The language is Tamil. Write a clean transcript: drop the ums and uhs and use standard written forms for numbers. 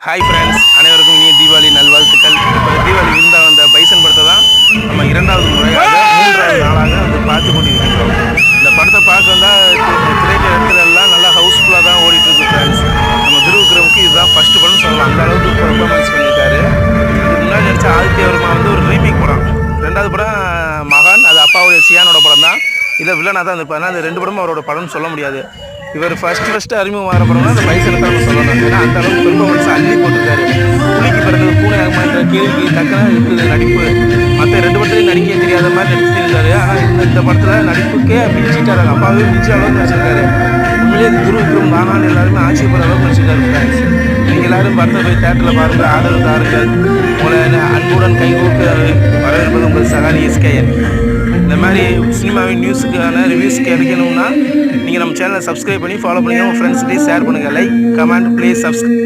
ஹாய் ஃப்ரெண்ட்ஸ், அனைவருக்கும் இனிய தீபாவளி நல்வாழ்த்துக்கள். இப்போ தீபாவளி விருந்தாக வந்த பைசன் படத்தை தான் நம்ம இரண்டாவது முறையாக 3வது நாளாக வந்து பார்த்து கொண்டிருக்கின்றோம். இந்த படத்தை பார்க்க வந்தால் திரைப்படத்துலலாம் நல்லா ஹவுஸ்ஃபுல்லாக தான் ஓடிட்டுருக்கு ஃப்ரெண்ட்ஸ். நம்ம திருவிக்ரமுக்கு இதுதான் ஃபஸ்ட்டு படம்னு சொல்லலாம். அந்த அளவுக்கு பெர்ஃபார்மன்ஸ் பண்ணியிருக்காரு. இதுக்கு முன்னாடி நடித்த ஆதித்யவர்மா வந்து ஒரு ரீமேக் படம். 2வது படம் மகான், அது அப்பாவுடைய சியானோட படம் தான். இல்லை வில்லனாக தான் இருந்திருப்பாரு. அந்த 2 படமும் அவரோட படம்னு சொல்ல முடியாது. இவர் ஃபஸ்ட்டு அறிமுகமான படம்னா அந்த பைசனை தான் நம்ம சொல்லணும். ஏன்னா அந்த அளவுக்கு பெர்ஃபார்மன்ஸ் அள்ளி போட்டிருக்காரு. புலிக்கு பிறந்தது பூனை ஆகுமான்ற கேள்விக்கு தக்கன இருக்குது நடிப்பு. மற்ற 2 படத்துலையும் நடிக்க தெரியாத மாதிரி நடிச்சிருந்தாரு. ஆனால் இந்த படத்தில் நடிப்புக்கே மிஞ்சிட்டாரு. அப்பாவே மிஞ்சிற அளவுக்கு நடிச்சிருக்காரு. உண்மையிலே திருவிக்ரம் தானான்னு எல்லாருமே ஆட்சியப்படுற அளவுக்கு நடிச்சிருக்காரு ஃப்ரெண்ட்ஸ். நீங்கள் எல்லாரும் படத்தை போய் தேட்டரில் பாருங்கள், ஆதரவு தாருங்கள். உங்களை அன்புடன் கைகூக்க வரவேற்பது உங்கள் சகானி எஸ்கேஎன். இந்த மாதிரி சினிமாவின் நியூஸுக்கான ரிவ்யூஸ் கிடைக்கணும்னா நீங்கள் நம்ம சேனலை சப்ஸ்கிரைப் பண்ணி ஃபாலோ பண்ணுங்கள். உங்கள் ஃப்ரெண்ட்ஸ்கிட்டையும் ஷேர் பண்ணுங்கள். Like, comment, please subscribe.